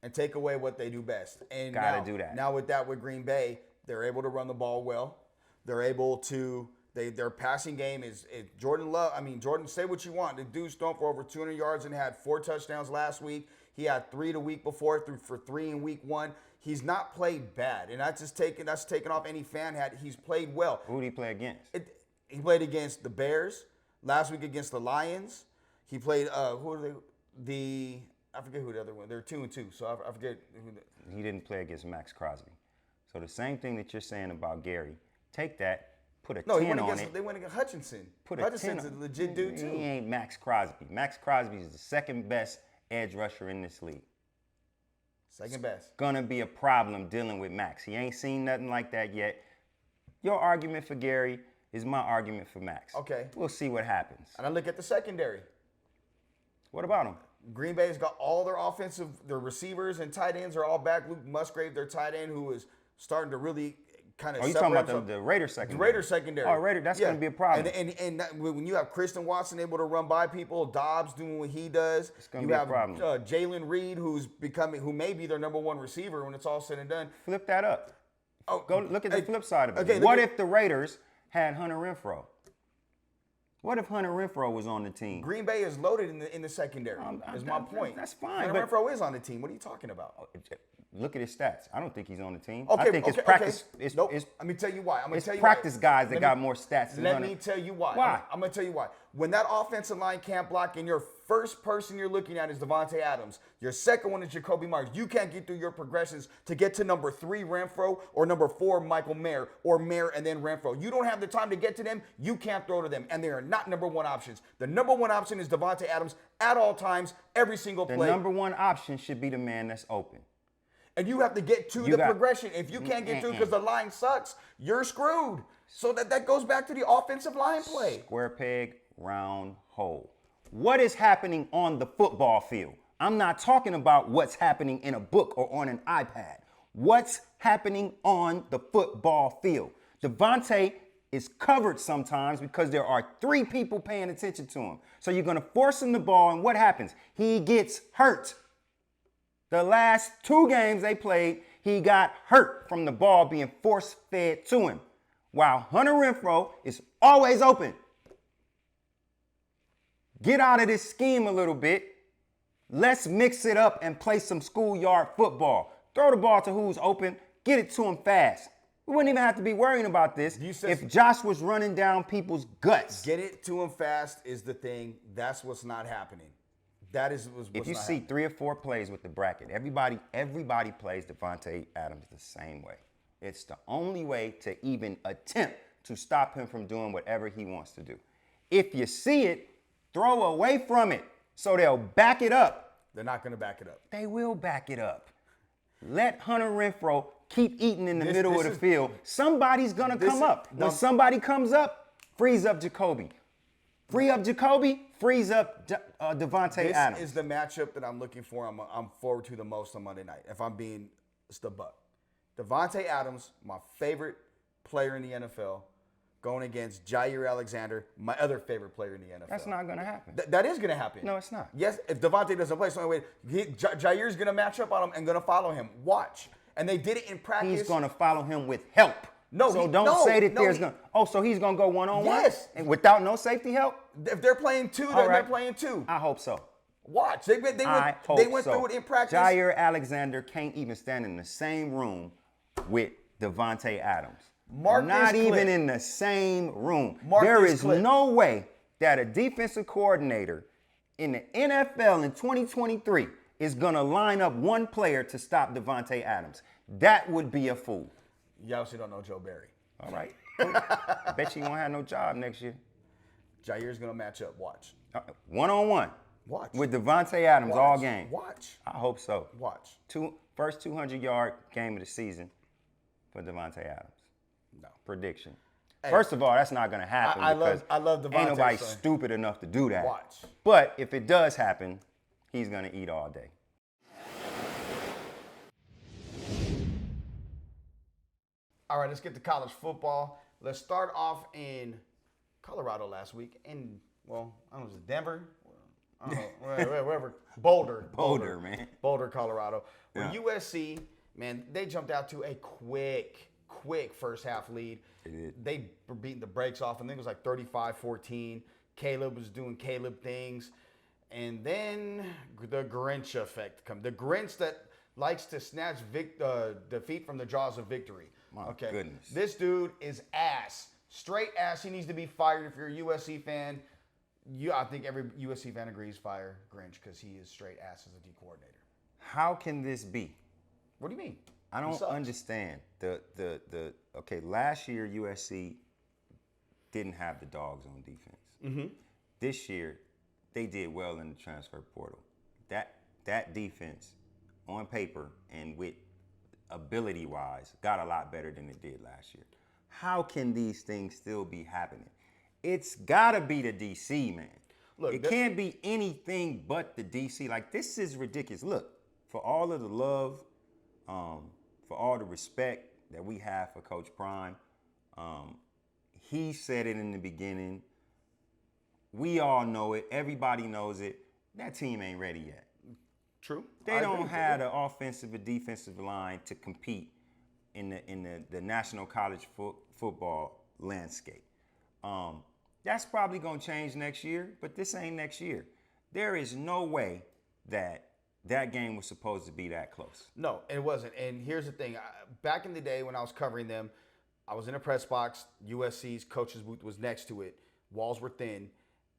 Speaker 3: And take away what they do best. And
Speaker 4: Gotta do that.
Speaker 3: Now with Green Bay, they're able to run the ball well. They're able to, their passing game is Jordan Love. I mean, Jordan, say what you want. The dude's thrown for over 200 yards and had 4 touchdowns last week. He had 3 the week before, for 3 in week 1. He's not played bad. And that's taken off any fan hat. He's played well.
Speaker 4: Who did he play against?
Speaker 3: He played against the Bears. Last week against the Lions. He played, who are they? I forget who the other one. They're 2-2, so I forget who.
Speaker 4: He didn't play against Max Crosby. So the same thing that you're saying about Gary, take that, put a 10 on it.
Speaker 3: They went against Hutchinson.
Speaker 4: Put a
Speaker 3: Hutchinson's
Speaker 4: 10
Speaker 3: a legit dude, too.
Speaker 4: He ain't Max Crosby. Max Crosby is the second best edge rusher in this league.
Speaker 3: Second best.
Speaker 4: Gonna be a problem dealing with Max. He ain't seen nothing like that yet. Your argument for Gary is my argument for Max.
Speaker 3: Okay.
Speaker 4: We'll see what happens.
Speaker 3: And I look at the secondary.
Speaker 4: What about him?
Speaker 3: Green Bay's got all their receivers and tight ends are all back. Luke Musgrave, their tight end, who is starting to really kind of.
Speaker 4: Oh, you talking about the Raiders secondary?
Speaker 3: The Raiders secondary.
Speaker 4: Oh, that's going to be a problem.
Speaker 3: And when you have Kristen Watson able to run by people, Dobbs doing what he does,
Speaker 4: it's going to be a problem.
Speaker 3: Jalen Reed, who may be their number 1 receiver when it's all said and done.
Speaker 4: Flip that up.
Speaker 3: Oh,
Speaker 4: go look at the flip side of it.
Speaker 3: Okay,
Speaker 4: what if the Raiders had Hunter Renfrow? What if Hunter Renfrow was on the team?
Speaker 3: Green Bay is loaded in the secondary. Is my point.
Speaker 4: That's fine.
Speaker 3: Hunter Renfrow is on the team. What are you talking about?
Speaker 4: Look at his stats. I don't think he's on the team.
Speaker 3: Okay,
Speaker 4: I think it's practice.
Speaker 3: Okay. Nope. Let me tell you why.
Speaker 4: It's practice guys that got more stats than
Speaker 3: Let
Speaker 4: Hunter.
Speaker 3: me tell you why.
Speaker 4: Why?
Speaker 3: I'm going to tell you why. When that offensive line can't block and your first person you're looking at is Devontae Adams, your second one is Jacoby Myers, you can't get through your progressions to get to number 3, Renfrow, or number 4, Michael Mayer, or Mayer and then Renfrow. You don't have the time to get to them. You can't throw to them. And they are not number 1 options. The number 1 option is Devontae Adams at all times, every single play.
Speaker 4: The number 1 option should be the man that's open.
Speaker 3: And you have to get to the progression. If you can't get to it because the line sucks, you're screwed. So that goes back to the offensive line play.
Speaker 4: Square peg, round hole. What is happening on the football field? I'm not talking about what's happening in a book or on an iPad. What's happening on the football field? Devontae is covered sometimes because there are 3 people paying attention to him. So you're going to force him the ball, and what happens? He gets hurt. The last 2 games they played, he got hurt from the ball being force-fed to him, while Hunter Renfrow is always open. Get out of this scheme a little bit. Let's mix it up and play some schoolyard football. Throw the ball to who's open. Get it to him fast. We wouldn't even have to be worrying about this if Josh was running down people's guts.
Speaker 3: Get it to him fast is the thing. That's what's not happening. That is what's
Speaker 4: if you
Speaker 3: not
Speaker 4: see
Speaker 3: happening.
Speaker 4: 3 or 4 plays with the bracket, everybody plays Devontae Adams the same way. It's the only way to even attempt to stop him from doing whatever he wants to do. If you see it, throw away from it so they'll back it up.
Speaker 3: They're not going to back it up.
Speaker 4: They will back it up. Let Hunter Renfrow keep eating in the middle of the field. Somebody's going to come up. When somebody comes up, freeze up Jacoby. Free up Jacoby, freeze up Devontae Adams.
Speaker 3: This is the matchup that I'm looking for. I'm forward to the most on Monday night. If I'm being the buck, Devontae Adams, my favorite player in the NFL, going against Jair Alexander, my other favorite player in the NFL.
Speaker 4: That's not going to happen.
Speaker 3: That is going to happen.
Speaker 4: No, it's not.
Speaker 3: Yes, if Devontae doesn't play, so anyway, Jair's going to match up on him and going to follow him. Watch. And they did it in practice.
Speaker 4: He's going to follow him with help. So don't say that there's going to. Oh, so he's going to go one-on-one?
Speaker 3: Yes.
Speaker 4: And without no safety help?
Speaker 3: If they're playing 2, they're playing 2.
Speaker 4: I hope so.
Speaker 3: Watch. They went through it in practice.
Speaker 4: Jair Alexander can't even stand in the same room with Devontae Adams. Not even in the same room. There is no way that a defensive coordinator in the NFL in 2023 is going to line up one player to stop Devontae Adams. That would be a fool.
Speaker 3: You obviously don't know Joe Barry.
Speaker 4: All right. Cool. I bet you won't have no job next year.
Speaker 3: Jair's going to match up. Watch.
Speaker 4: One-on-one.
Speaker 3: Watch.
Speaker 4: With Devontae Adams all game.
Speaker 3: Watch.
Speaker 4: I hope so.
Speaker 3: Watch.
Speaker 4: First 200-yard game of the season for Devontae Adams.
Speaker 3: No.
Speaker 4: Prediction.
Speaker 3: Hey,
Speaker 4: first of all, that's not going to happen.
Speaker 3: I love Devontae.
Speaker 4: Ain't nobody
Speaker 3: son.
Speaker 4: stupid enough to do that.
Speaker 3: Watch.
Speaker 4: But if it does happen, he's going to eat all day.
Speaker 3: All right, let's get to college football. Let's start off in Colorado last week. Well, I don't know, was it Denver? I don't know, wherever. Boulder,
Speaker 4: man.
Speaker 3: Boulder, Colorado.
Speaker 4: Yeah.
Speaker 3: Where USC, man, they jumped out to a quick first half lead.
Speaker 4: They did.
Speaker 3: They were beating the brakes off. I think it was like 35-14. Caleb was doing Caleb things. And then the Grinch effect comes. The Grinch that likes to snatch defeat from the jaws of victory.
Speaker 4: My goodness.
Speaker 3: This dude is ass. Straight ass. He needs to be fired. If you're a USC fan, I think every USC fan agrees fire Grinch because he is straight ass as a D coordinator.
Speaker 4: How can this be?
Speaker 3: What do you mean?
Speaker 4: I don't understand. Okay, last year USC didn't have the dogs on defense. Mm-hmm. This year, they did well in the transfer portal. That defense, on paper and with ability-wise, got a lot better than it did last year. How can these things still be happening? It's got to be the DC, man. Look, it can't be anything but the DC. Like, this is ridiculous. Look, for all of the love, for all the respect that we have for Coach Prime, he said it in the beginning. We all know it. Everybody knows it. That team ain't ready yet.
Speaker 3: True.
Speaker 4: They don't have the offensive or defensive line to compete in the national college football landscape. That's probably going to change next year, but this ain't next year. There is no way that game was supposed to be that close.
Speaker 3: No, it wasn't. And here's the thing. Back in the day when I was covering them, I was in a press box. USC's coach's booth was next to it. Walls were thin,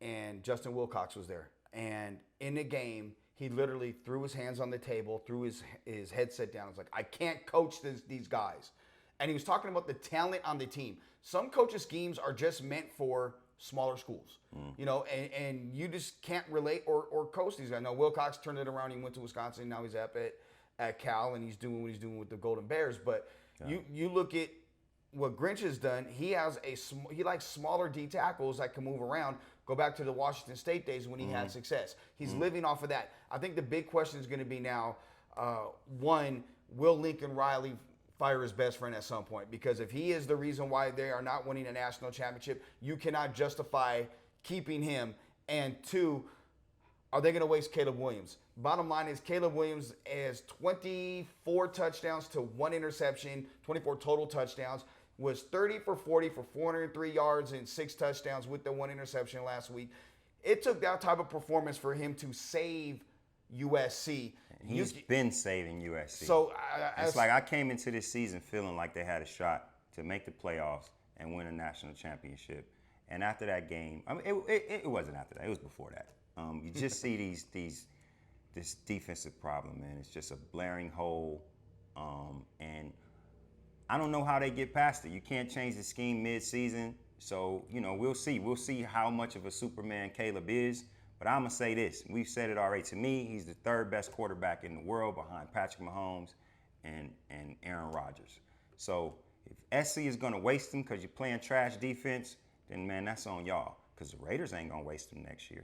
Speaker 3: and Justin Wilcox was there. And in the game, he literally threw his hands on the table, threw his headset down. He was like, I can't coach these guys. And he was talking about the talent on the team. Some coaches' schemes are just meant for smaller schools, you know, and you just can't relate or coach these guys. Now, Wilcox turned it around. He went to Wisconsin. Now he's up at Cal, and he's doing what he's doing with the Golden Bears. But you look at what Grinch has done. He likes smaller D tackles that can move around. Go back to the Washington State days when he had success. He's living off of that. I think the big question is going to be now, one, will Lincoln Riley fire his best friend at some point? Because if he is the reason why they are not winning a national championship, you cannot justify keeping him. And two, are they going to waste Caleb Williams? Bottom line is Caleb Williams has 24 touchdowns to 1 interception, 24 total touchdowns, was 30 for 40 for 403 yards and 6 touchdowns with the 1 interception last week. It took that type of performance for him to save USC.
Speaker 4: He's been saving USC.
Speaker 3: So
Speaker 4: it's like I came into this season feeling like they had a shot to make the playoffs and win a national championship. And after that game, I mean, it wasn't after that. It was before that. You just see this defensive problem, man. It's just a blaring hole, and I don't know how they get past it. You can't change the scheme mid-season, so we'll see. We'll see how much of a Superman Caleb is. But I'm going to say this. We've said it already. To me, he's the 3rd best quarterback in the world behind Patrick Mahomes and Aaron Rodgers. So if SC is going to waste him because you're playing trash defense, then, man, that's on y'all, because the Raiders ain't going to waste him next year.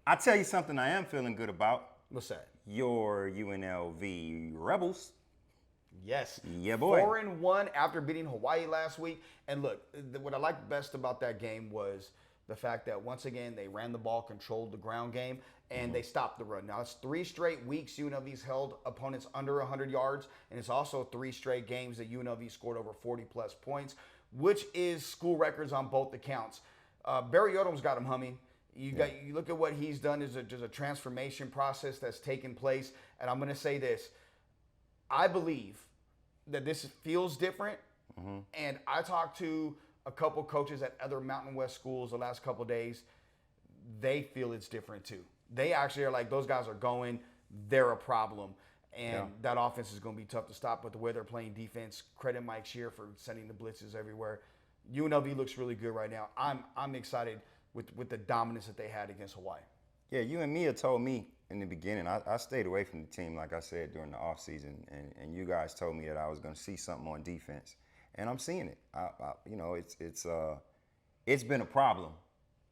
Speaker 4: I'll tell you something I am feeling good about.
Speaker 3: What's that?
Speaker 4: Your UNLV Rebels.
Speaker 3: Yes.
Speaker 4: Yeah, boy.
Speaker 3: 4-1 after beating Hawaii last week. And look, what I liked best about that game was the fact that, once again, they ran the ball, controlled the ground game, and they stopped the run. Now, it's 3 straight weeks UNLV's held opponents under 100 yards, and it's also 3 straight games that UNLV scored over 40-plus points, which is school records on both accounts. Barry Odom's got him humming. You look at what he's done. There's a transformation process that's taken place, and I'm going to say this. I believe that this feels different, and I talked to a couple coaches at other Mountain West schools the last couple of days. They feel it's different too. They actually are like, those guys are going. they're a problem. And that offense is going to be tough to stop. But the way they're playing defense, credit Mike Shear for sending the blitzes everywhere. UNLV looks really good right now. I'm excited with the dominance that they had against Hawaii.
Speaker 4: Yeah, you and Mia told me in the beginning, I stayed away from the team, like I said, during the offseason. And you guys told me that I was going to see something on defense. And I'm seeing it. It's been a problem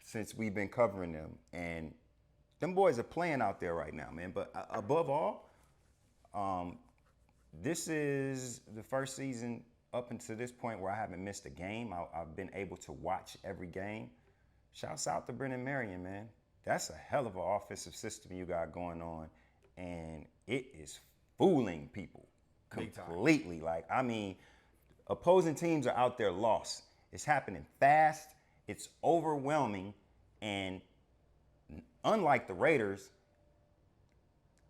Speaker 4: since we've been covering them. And them boys are playing out there right now, man. But above all, this is the first season up until this point where I haven't missed a game. I've been able to watch every game. Shouts out to Brennan Marion, man. That's a hell of an offensive system you got going on. And it is fooling people completely. Like, I mean, opposing teams are out there lost. It's happening fast. It's overwhelming. And unlike the Raiders,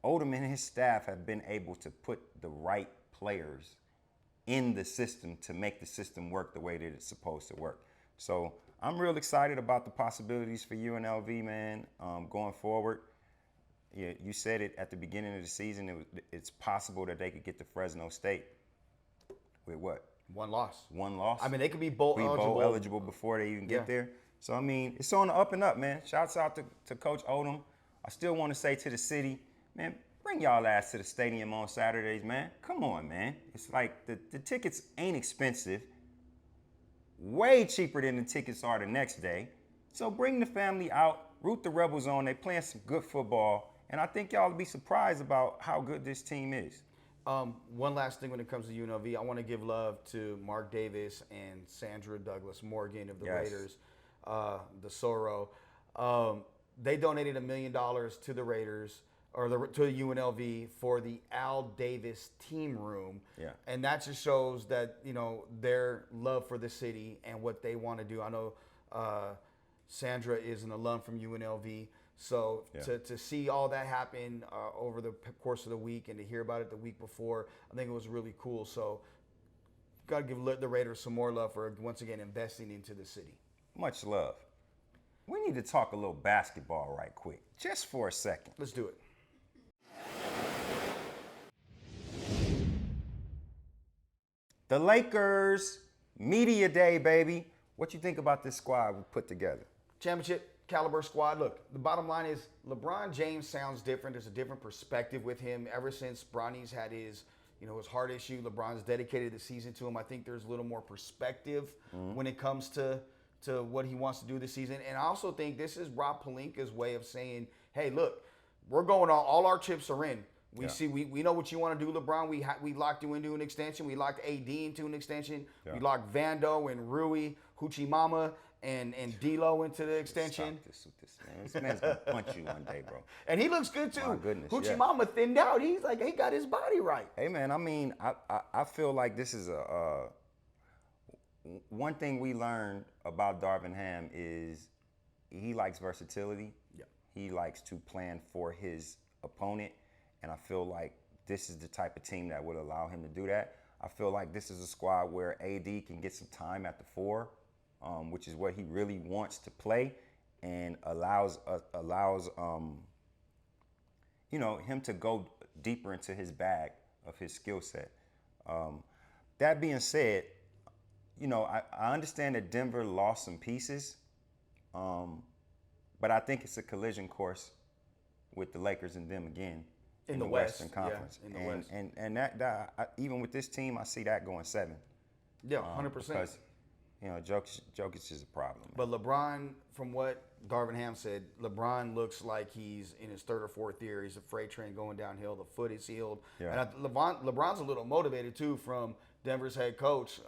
Speaker 4: Odom and his staff have been able to put the right players in the system to make the system work the way that it's supposed to work. So I'm real excited about the possibilities for UNLV, man, going forward. Yeah, you said it at the beginning of the season. It's possible that they could get to Fresno State with what?
Speaker 3: One loss.
Speaker 4: One loss?
Speaker 3: I mean, they could be bowl
Speaker 4: eligible before they even get there. So, I mean, it's on the up and up, man. Shouts out to Coach Odom. I still want to say to the city, man, bring y'all ass to the stadium on Saturdays, man. Come on, man. It's like the tickets ain't expensive. Way cheaper than the tickets are the next day. So bring the family out, root the Rebels on. They playing some good football. And I think y'all will be surprised about how good this team is.
Speaker 3: One last thing when it comes to UNLV, I want to give love to Mark Davis and Sandra Douglas Morgan of the Raiders, the Sorrow. They donated $1 million to the Raiders, or to the UNLV for the Al Davis team room.
Speaker 4: Yeah. And
Speaker 3: that just shows that, you know, their love for the city and what they want to do. I know Sandra is an alum from UNLV. So to see all that happen over the course of the week and to hear about it the week before, I think it was really cool. So got to give the Raiders some more love for, once again, investing into the city.
Speaker 4: Much love. We need to talk a little basketball right quick, just for a second.
Speaker 3: Let's do it.
Speaker 4: The Lakers, Media Day, baby. What you think about this squad we put together?
Speaker 3: Championship caliber squad. Look, the bottom line is LeBron James sounds different. There's a different perspective with him. Ever since Bronny's had his heart issue, LeBron's dedicated the season to him. I think there's a little more perspective when it comes to what he wants to do this season. And I also think this is Rob Pelinka's way of saying, hey, look, we're going on. All our chips are in. We know what you want to do, LeBron. We locked you into an extension. We locked AD into an extension. We locked Vando and Rui, Hoochie Mama, and D'Lo into the extension.
Speaker 4: Stop this, man. This man's gonna punch you one day, bro.
Speaker 3: And he looks good too.
Speaker 4: My goodness,
Speaker 3: Hoochie Mama thinned out. He's like, he got his body right.
Speaker 4: Hey, man. I mean, I feel like this is one thing we learned about Darvin Ham is he likes versatility.
Speaker 3: Yeah.
Speaker 4: He likes to plan for his opponent. And I feel like this is the type of team that would allow him to do that. I feel like this is a squad where AD can get some time at the 4, which is what he really wants to play, and allows him to go deeper into his bag of his skill set. That being said, I understand that Denver lost some pieces, but I think it's a collision course with the Lakers and them again. In the Western Conference.
Speaker 3: Yeah, in the West.
Speaker 4: And that even with this team, I see that going 7.
Speaker 3: Yeah, 100%.
Speaker 4: Because, Jokic is a problem.
Speaker 3: But LeBron, from what Darvin Ham said, LeBron looks like he's in his 3rd or 4th year. He's a freight train going downhill. The foot is healed. Yeah. And LeBron's a little motivated, too, from Denver's head coach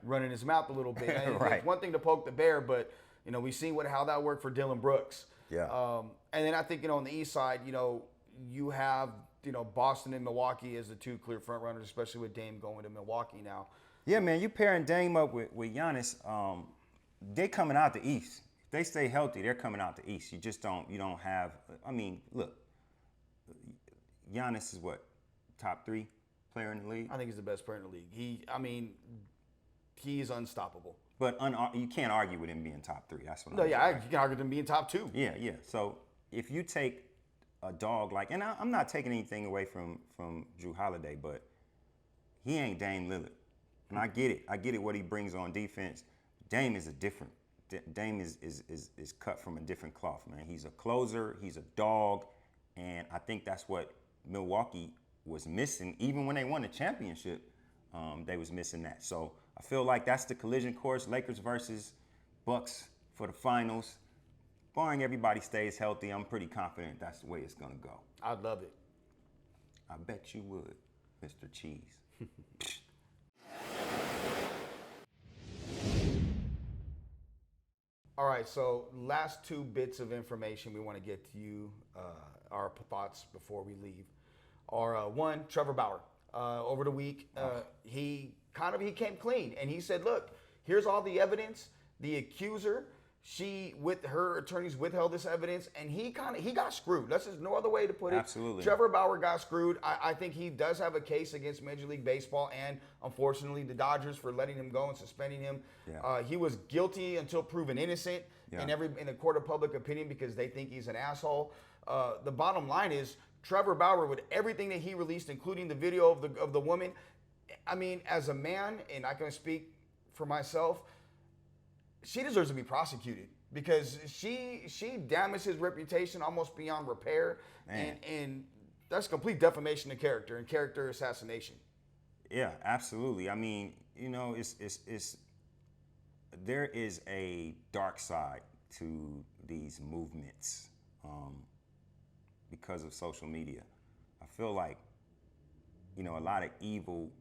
Speaker 3: running his mouth a little bit. It's one thing to poke the bear, but, we've seen how that worked for Dylan Brooks.
Speaker 4: Yeah.
Speaker 3: And then I think, on the east side, you have, Boston and Milwaukee as the 2 clear front runners, especially with Dame going to Milwaukee now.
Speaker 4: Yeah, man, you pairing Dame up with Giannis, they coming out the East. If they stay healthy, they're coming out the East. You don't have, look, Giannis is what, top 3 player in the league?
Speaker 3: I think he's the best player in the league. He's unstoppable.
Speaker 4: But you can't argue with him being top 3. That's what
Speaker 3: you can argue with him being top 2.
Speaker 4: Yeah. So if you take a dog like, and I'm not taking anything away from Drew Holiday, but he ain't Dame Lillard. And I get it what he brings on defense. Dame is a different. Dame is cut from a different cloth, man. He's a closer, he's a dog, and I think that's what Milwaukee was missing. Even when they won the championship, they was missing that. So I feel like that's the collision course. Lakers versus Bucks for the finals. Barring everybody stays healthy, I'm pretty confident that's the way it's gonna go.
Speaker 3: I'd love it.
Speaker 4: I bet you would, Mr. Cheese.
Speaker 3: All right, so last two bits of information we want to get to you, our thoughts before we leave, are one, Trevor Bauer. Over the week, he came clean and he said, "Look, here's all the evidence. The accuser, she with her attorneys withheld this evidence, and he got screwed. That's just no other way to put it.
Speaker 4: Absolutely.
Speaker 3: Trevor Bauer got screwed. I think he does have a case against Major League Baseball and unfortunately the Dodgers for letting him go and suspending him.
Speaker 4: Yeah.
Speaker 3: He was guilty until proven innocent in a court of public opinion because they think he's an asshole. The bottom line is Trevor Bauer, with everything that he released, including the video of the woman. I mean, as a man, and I can speak for myself, she deserves to be prosecuted because she damaged his reputation almost beyond repair, and that's complete defamation of character and character assassination.
Speaker 4: Yeah, absolutely. I mean, you know, it's there is a dark side to these movements because of social media. I feel like, you know, a lot of evil.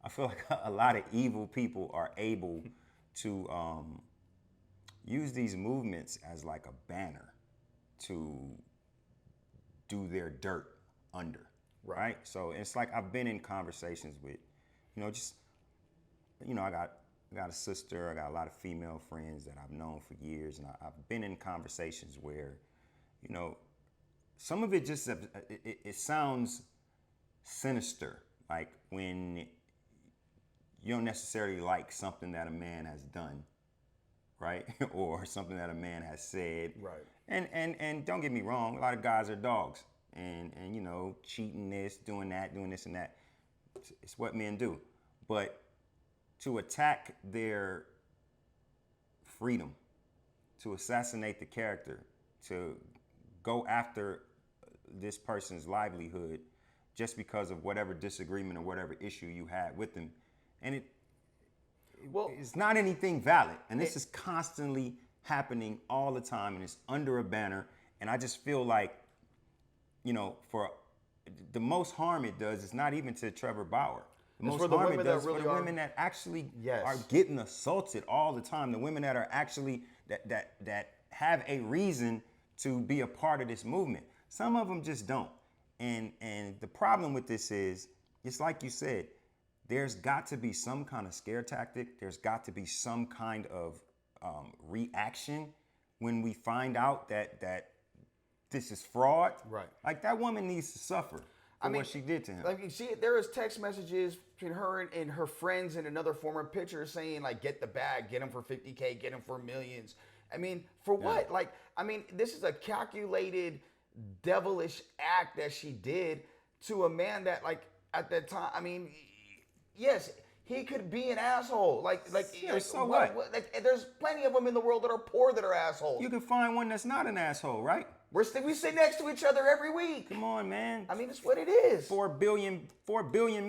Speaker 4: I feel like a lot of evil people are able to use these movements as like a banner to do their dirt under, right? So it's like I've been in conversations with, you know, just, you know, I got a sister, I got a lot of female friends that I've known for years, and I've been in conversations where, you know, some of it just, it sounds sinister, like when you don't necessarily like something that a man has done, right? Or something that a man has said.
Speaker 3: Right.
Speaker 4: And don't get me wrong, a lot of guys are dogs. And you know, cheating this, doing that, doing this and that. It's what men do. But to attack their freedom, to assassinate the character, to go after this person's livelihood just because of whatever disagreement or whatever issue you had with them. And it's not anything valid. And this is constantly happening all the time, and it's under a banner. And I just feel like, you know, for the most harm it does is not even to Trevor Bauer. The most harm it does for the women that actually are getting assaulted all the time. The women that are actually, that have a reason to be a part of this movement. Some of them just don't. And the problem with this is, it's like you said, there's got to be some kind of scare tactic. There's got to be some kind of reaction when we find out that this is fraud.
Speaker 3: Right.
Speaker 4: Like, that woman needs to suffer for what she did to him.
Speaker 3: Like, you see, there is text messages between her and her friends and another former pitcher saying, like, get the bag, get him for $50K, get him for millions. I mean, for what? Like, I mean, this is a calculated, devilish act that she did to a man that, like, at that time, I mean, yes, he could be an asshole.
Speaker 4: So what?
Speaker 3: There's plenty of them in the world that are poor that are assholes.
Speaker 4: You can find one that's not an asshole, right?
Speaker 3: We sit next to each other every week.
Speaker 4: Come on, man.
Speaker 3: I mean, it's what it is.
Speaker 4: 4 billion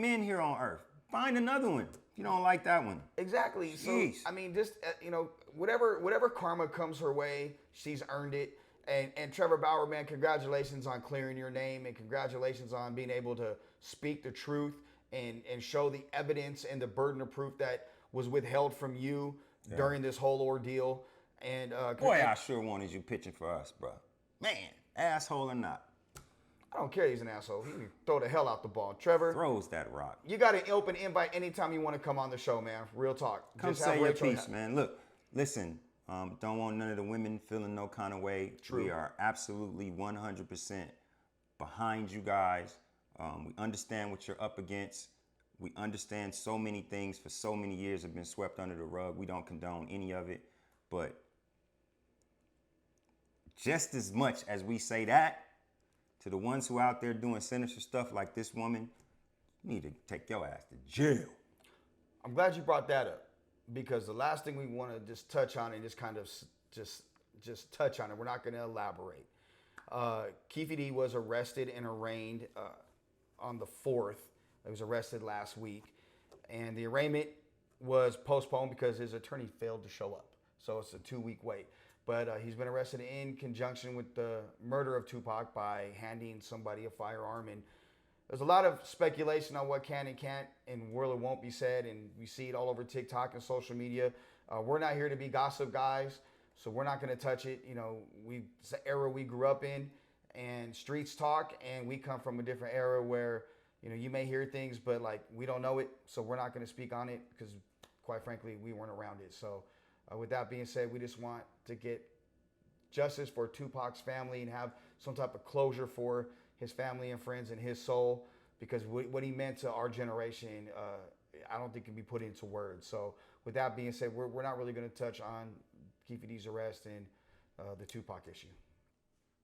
Speaker 4: men here on Earth. Find another one if you don't like that one.
Speaker 3: Exactly.
Speaker 4: Jeez.
Speaker 3: So, I mean, just, you know, whatever karma comes her way, she's earned it. And Trevor Bauer, man, congratulations on clearing your name, and congratulations on being able to speak the truth and show the evidence and the burden of proof that was withheld from you during this whole ordeal. And
Speaker 4: boy, I sure wanted you pitching for us, bro. Man, asshole or not.
Speaker 3: I don't care he's an asshole. He can throw the hell out the ball. Trevor
Speaker 4: throws that rock.
Speaker 3: You got an open invite anytime you want to come on the show, man. Real talk.
Speaker 4: Come say your piece, man. Look, listen, don't want none of the women feeling no kind of way.
Speaker 3: True.
Speaker 4: We are absolutely 100% behind you guys. We understand what you're up against. We understand so many things for so many years have been swept under the rug. We don't condone any of it. But just as much as we say that to the ones who out there doing sinister stuff like this woman, you need to take your ass to jail.
Speaker 3: I'm glad you brought that up, because the last thing we want to just touch on and just kind of just touch on it, we're not going to elaborate. Keefe D was arrested and arraigned on the 4th. He was arrested last week, and the arraignment was postponed because his attorney failed to show up. So it's a 2-week wait. But he's been arrested in conjunction with the murder of Tupac by handing somebody a firearm. And there's a lot of speculation on what can and can't and will or won't be said, and we see it all over TikTok and social media. We're not here to be gossip guys, so we're not going to touch it. You know, it's the era we grew up in, and streets talk, and we come from a different era where, you know, you may hear things, but like we don't know it, so we're not going to speak on it because, quite frankly, we weren't around it. So with that being said, we just want to get justice for Tupac's family and have some type of closure for his family and friends and his soul, because what he meant to our generation, I don't think can be put into words. So with that being said, we're not really going to touch on Keefe D's arrest and the Tupac issue.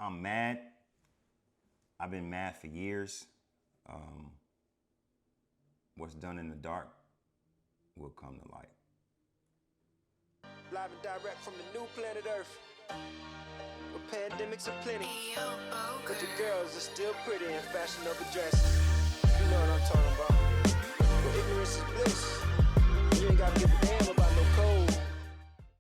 Speaker 4: I'm mad. I've been mad for years. What's done in the dark will come to light.
Speaker 1: Live and direct from the new planet Earth, where pandemics are plenty, but the girls are still pretty in fashionable dresses. You know what I'm talking about. Where ignorance is bliss.